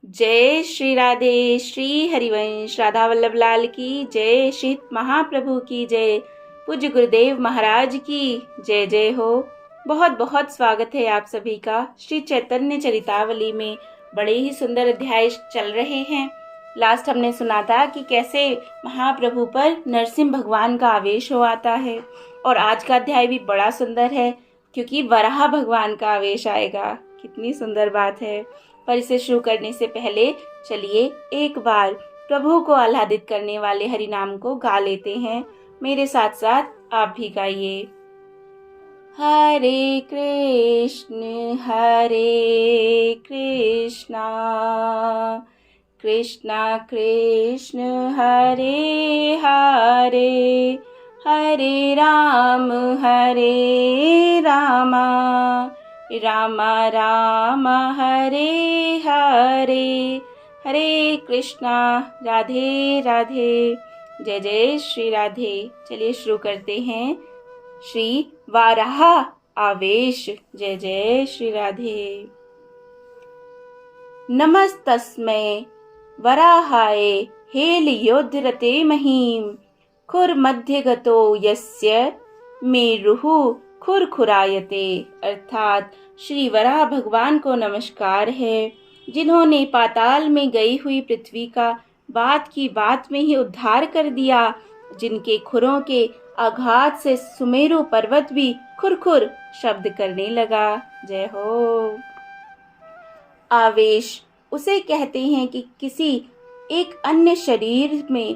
जय श्री राधे। श्री हरिवंश राधा वल्लभ लाल की जय। श्री महाप्रभु की जय। पूज्य गुरुदेव महाराज की जय जय हो। बहुत बहुत स्वागत है आप सभी का। श्री चैतन्य चरितावली में बड़े ही सुंदर अध्याय चल रहे हैं। लास्ट हमने सुना था कि कैसे महाप्रभु पर नरसिंह भगवान का आवेश हो आता है, और आज का अध्याय भी बड़ा सुंदर है क्योंकि वराह भगवान का आवेश आएगा। कितनी सुंदर बात है। पर इसे शुरू करने से पहले चलिए एक बार प्रभु को आह्लादित करने वाले हरि नाम को गा लेते हैं। मेरे साथ साथ आप भी गाइए। हरे कृष्ण कृष्णा कृष्ण हरे हरे, हरे राम राम राम हरे हरे, हरे कृष्णा राधे राधे। जय जय श्री राधे। चलिए शुरू करते हैं। श्री वाराह आवेश। जय जय श्री राधे। नमस्तस्मै वराहाय हेलयोद्धरते महीम्, खुर्मध्यगतो यस्य मेरुः खुरखुरायते। अर्थात श्री वराह भगवान को नमस्कार है, जिन्होंने पाताल में गई हुई पृथ्वी का बात की बात में ही उद्धार कर दिया, जिनके खुरों के आघात से सुमेरु पर्वत भी खुरखुर शब्द करने लगा। जय हो। आवेश उसे कहते हैं कि किसी एक अन्य शरीर में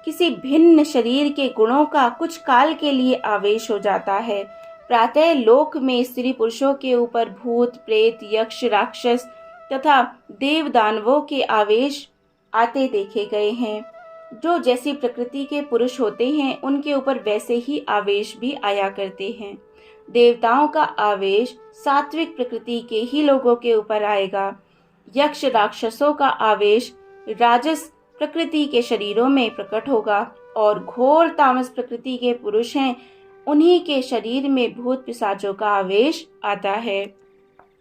किसी भिन्न शरीर के गुणों का कुछ काल के लिए आवेश हो जाता है। प्रातः लोक में स्त्री पुरुषों के ऊपर भूत प्रेत यक्ष राक्षस तथा देव दानवों के आवेश आते देखे गए हैं। जो जैसी प्रकृति के पुरुष होते हैं उनके ऊपर वैसे ही आवेश भी आया करते हैं। देवताओं का आवेश सात्विक प्रकृति के ही लोगों के ऊपर आएगा। यक्ष राक्षसों का आवेश राजस प्रकृति के शरीरों में प्रकट होगा, और घोर तामस प्रकृति के पुरुष हैं उन्हीं के शरीर में भूत पिशाचों का आवेश आता है।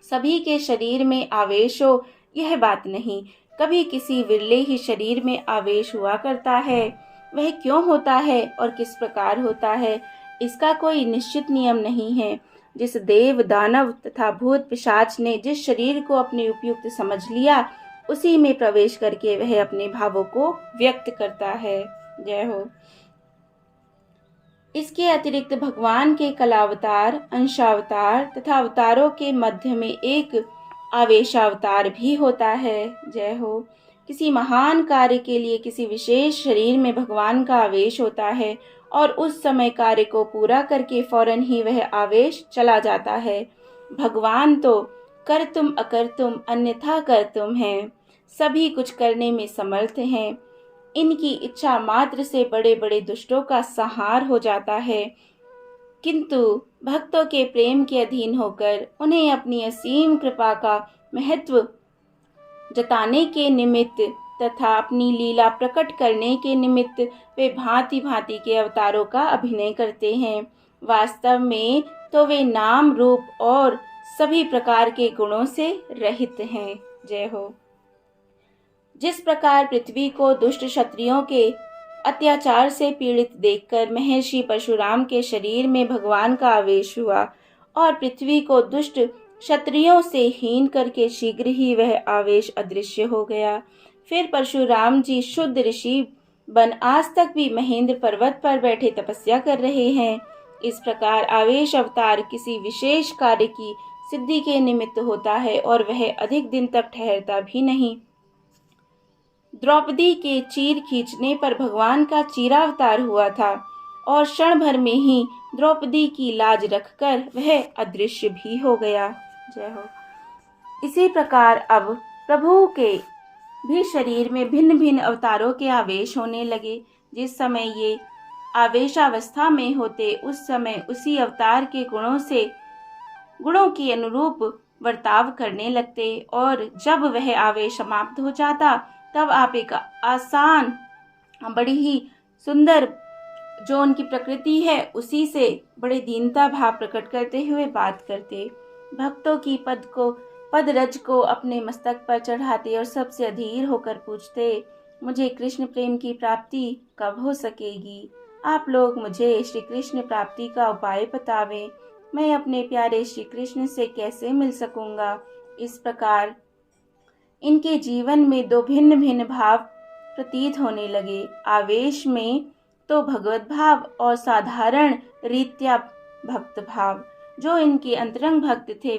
सभी के शरीर में आवेश हो यह बात नहीं, कभी किसी विरले ही शरीर में आवेश हुआ करता है। वह क्यों होता है और किस प्रकार होता है, इसका कोई निश्चित नियम नहीं है। जिस देव दानव तथा भूत पिशाच ने जिस शरीर को अपने उपयुक्त समझ लिया, उसी में प्रवेश करके वह अपने भावों को व्यक्त करता है। जय हो। इसके अतिरिक्त भगवान के कलावतार, अंशावतार तथा अवतारों के मध्य में एक आवेशावतार भी होता है। जय हो। किसी महान कार्य के लिए किसी विशेष शरीर में भगवान का आवेश होता है, और उस समय कार्य को पूरा करके फौरन ही वह आवेश चला जाता है। भगवान तो कर्तुम अकर्तुम अन्यथा कर्तुम हैं, सभी कुछ करने में समर्थ हैं। इनकी इच्छा मात्र से बड़े बड़े दुष्टों का संहार हो जाता है, किंतु भक्तों के प्रेम के अधीन होकर उन्हें अपनी असीम कृपा का महत्व जताने के निमित्त तथा अपनी लीला प्रकट करने के निमित्त वे भांति भांति के अवतारों का अभिनय करते हैं। वास्तव में तो वे नाम रूप और सभी प्रकार के गुणों से रहित हैं। जय हो। जिस प्रकार पृथ्वी को दुष्ट क्षत्रियों के अत्याचार से पीड़ित देखकर महर्षि परशुराम के शरीर में भगवान का आवेश हुआ, और पृथ्वी को दुष्ट क्षत्रियों से हीन करके शीघ्र ही वह आवेश अदृश्य हो गया। फिर परशुराम जी शुद्ध ऋषि बन आज तक भी महेंद्र पर्वत पर बैठे तपस्या कर रहे हैं। इस प्रकार आवेश अवतार किसी विशेष कार्य की सिद्धि के निमित्त होता है, और वह अधिक दिन तक ठहरता भी नहीं। द्रौपदी के चीर खींचने पर भगवान का चीरावतार हुआ था, और क्षण भर में ही द्रौपदी की लाज रखकर वह अदृश्य भी हो गया। जय हो। इसी प्रकार अब प्रभु के भी शरीर में भिन्न भिन्न अवतारों के आवेश होने लगे। जिस समय ये आवेशावस्था में होते उस समय उसी अवतार के गुणों के अनुरूप बर्ताव करने लगते, और जब वह आवेश समाप्त हो जाता तब आप एक आसान बड़ी ही सुंदर जो उनकी प्रकृति है उसी से बड़े दीनता भाव प्रकट करते हुए बात करते। भक्तों की पद को पदरज को अपने मस्तक पर चढ़ाते और सबसे अधीर होकर पूछते, मुझे कृष्ण प्रेम की प्राप्ति कब हो सकेगी? आप लोग मुझे श्री कृष्ण प्राप्ति का उपाय बतावें। मैं अपने प्यारे श्री कृष्ण से कैसे मिल सकूंगा? इस प्रकार इनके जीवन में दो भिन्न भिन्न भाव प्रतीत होने लगे। आवेश में तो भगवत भाव और साधारण रीत्या भक्त भाव। जो इनके अंतरंग भक्त थे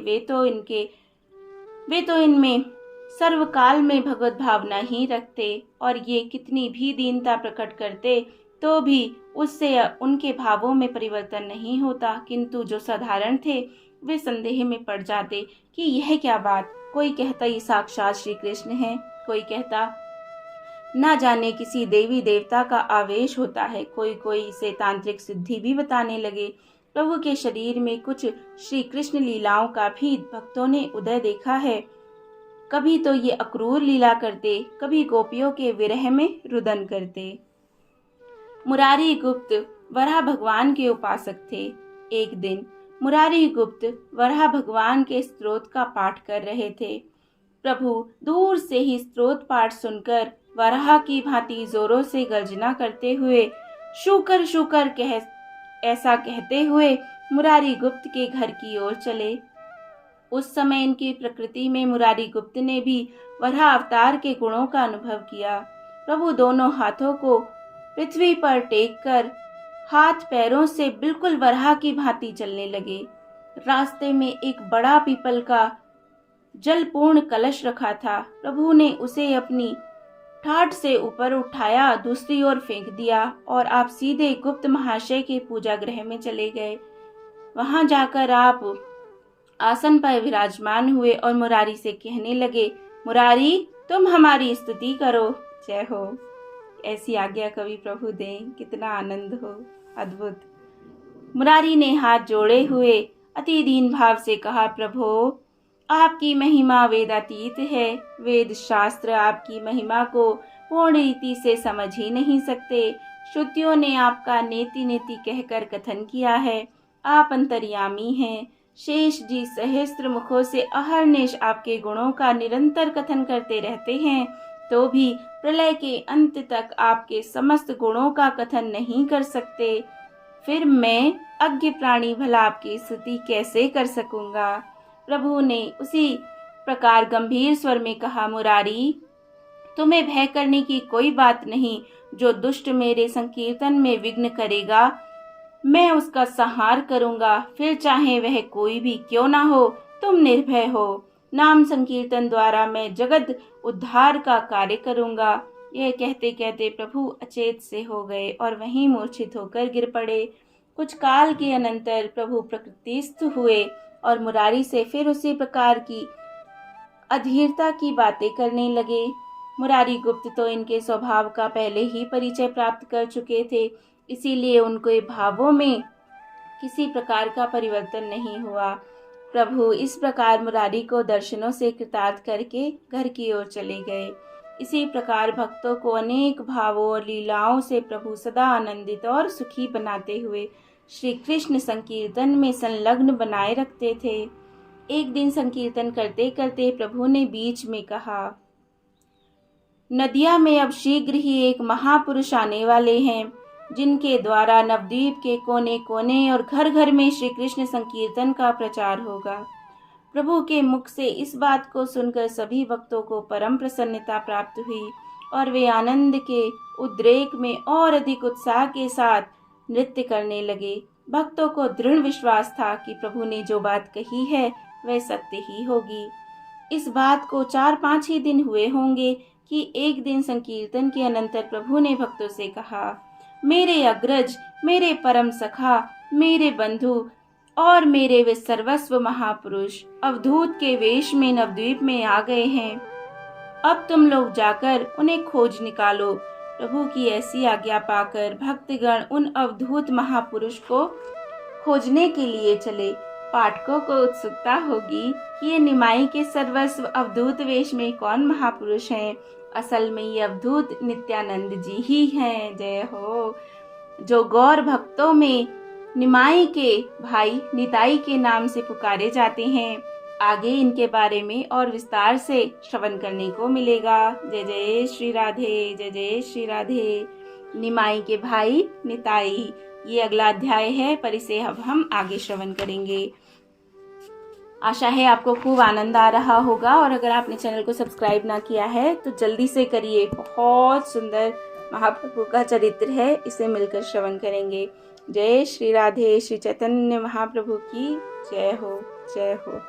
वे तो इनमें सर्वकाल में भगवत भावना ही रखते, और ये कितनी भी दीनता प्रकट करते तो भी उससे उनके भावों में परिवर्तन नहीं होता। किंतु जो साधारण थे वे संदेह में पड़ जाते कि यह क्या बात। कोई कहता ये साक्षात श्री कृष्ण है, कोई कहता ना जाने किसी देवी देवता का आवेश होता है, कोई इसे तांत्रिक सिद्धि भी बताने लगे। प्रभु के शरीर में कुछ श्री कृष्ण लीलाओं का भी भक्तों ने उदय देखा है। कभी तो ये अक्रूर लीला करते, कभी गोपियों के विरह में रुदन करते। मुरारी गुप्त वराह भगवान के उपासक थे। एक दिन मुरारी गुप्त वराह भगवान के स्तोत्र का पाठ कर रहे थे। प्रभु दूर से ही स्तोत्र पाठ सुनकर वराह की भांति जोरों से गर्जना करते हुए शूकर शूकर ऐसा कहते हुए मुरारी गुप्त के घर की ओर चले। उस समय इनकी प्रकृति में मुरारी गुप्त ने भी वराह अवतार के गुणों का अनुभव किया। प्रभु दोनों हाथों को पृथ्वी पर टेक कर हाथ पैरों से बिल्कुल वराह की भांति चलने लगे। रास्ते में एक बड़ा पीपल का जलपूर्ण कलश रखा था। प्रभु ने उसे अपनी ठाठ से ऊपर उठाया, दूसरी ओर फेंक दिया और आप सीधे गुप्त महाशय के पूजा गृह में चले गए। वहां जाकर आप आसन पर विराजमान हुए और मुरारी से कहने लगे, मुरारी तुम हमारी स्तुति करो। जय हो। ऐसी आज्ञा कभी प्रभु दें, कितना आनंद हो, अद्भुत। मुरारी ने हाथ जोड़े हुए अति दीन भाव से कहा, प्रभु आपकी महिमा वेदातीत है। वेद शास्त्र आपकी महिमा को पूर्ण रीति से समझ ही नहीं सकते। श्रुतियों ने आपका नेति नेति कहकर कथन किया है। आप अंतर्यामी हैं। शेष जी सहस्त्र मुखों से अहर्निश आपके गुणों का निरंतर कथन करते रहते हैं, तो भी प्रलय के अंत तक आपके समस्त गुणों का कथन नहीं कर सकते। फिर मैं अज्ञ प्राणी भला आपकी स्तुति कैसे कर सकूंगा? प्रभु ने उसी प्रकार गंभीर स्वर में कहा, मुरारी तुम्हें भय करने की कोई बात नहीं। जो दुष्ट मेरे संकीर्तन में विघ्न करेगा मैं उसका संहार करूंगा, फिर चाहे वह कोई भी क्यों ना हो। तुम निर्भय हो। नाम संकीर्तन द्वारा मैं जगत उद्धार का कार्य करूंगा। यह कहते कहते प्रभु अचेत से हो गए और वहीं मूर्छित होकर गिर पड़े। कुछ काल के अनंतर प्रभु प्रकृतिस्थ हुए और मुरारी से फिर उसी प्रकार की अधीरता की बातें करने लगे। मुरारी गुप्त तो इनके स्वभाव का पहले ही परिचय प्राप्त कर चुके थे, इसीलिए उनके भावों में किसी प्रकार का परिवर्तन नहीं हुआ। प्रभु इस प्रकार मुरारी को दर्शनों से कृतार्थ करके घर की ओर चले गए। इसी प्रकार भक्तों को अनेक भावों और लीलाओं से प्रभु सदा आनंदित और सुखी बनाते हुए श्री कृष्ण संकीर्तन में संलग्न बनाए रखते थे। एक दिन संकीर्तन करते करते प्रभु ने बीच में कहा, नदिया में अब शीघ्र ही एक महापुरुष आने वाले हैं, जिनके द्वारा नवद्वीप के कोने कोने और घर घर में श्री कृष्ण संकीर्तन का प्रचार होगा। प्रभु के मुख से इस बात को सुनकर सभी भक्तों को परम प्रसन्नता प्राप्त हुई और वे आनंद के उद्रेक में और अधिक उत्साह के साथ नृत्य करने लगे। भक्तों को दृढ़ विश्वास था कि प्रभु ने जो बात कही है वह सत्य ही होगी। इस बात को 4-5 ही दिन हुए होंगे कि एक दिन संकीर्तन के अनंतर प्रभु ने भक्तों से कहा, मेरे अग्रज, मेरे परम सखा, मेरे बंधु और मेरे वे सर्वस्व महापुरुष अवधूत के वेश में नवद्वीप में आ गए हैं। अब तुम लोग जाकर उन्हें खोज निकालो। प्रभु की ऐसी आज्ञा पाकर भक्तगण उन अवधूत महापुरुष को खोजने के लिए चले। पाठकों को उत्सुकता होगी कि ये निमाई के सर्वस्व अवधूत वेश में कौन महापुरुष हैं। असल में ये अवधूत नित्यानंद जी ही हैं। जय हो। जो गौर भक्तों में निमाई के भाई निताई के नाम से पुकारे जाते हैं। आगे इनके बारे में और विस्तार से श्रवण करने को मिलेगा। जय जय श्री राधे, जय जय श्री राधे। निमाई के भाई निताई, ये अगला अध्याय है, पर इसे अब हम आगे श्रवण करेंगे। आशा है आपको खूब आनंद आ रहा होगा, और अगर आपने चैनल को सब्सक्राइब ना किया है तो जल्दी से करिए। बहुत सुंदर महाप्रभु का चरित्र है, इसे मिलकर श्रवण करेंगे। जय श्री राधे। श्री चैतन्य महाप्रभु की जय हो, जय हो।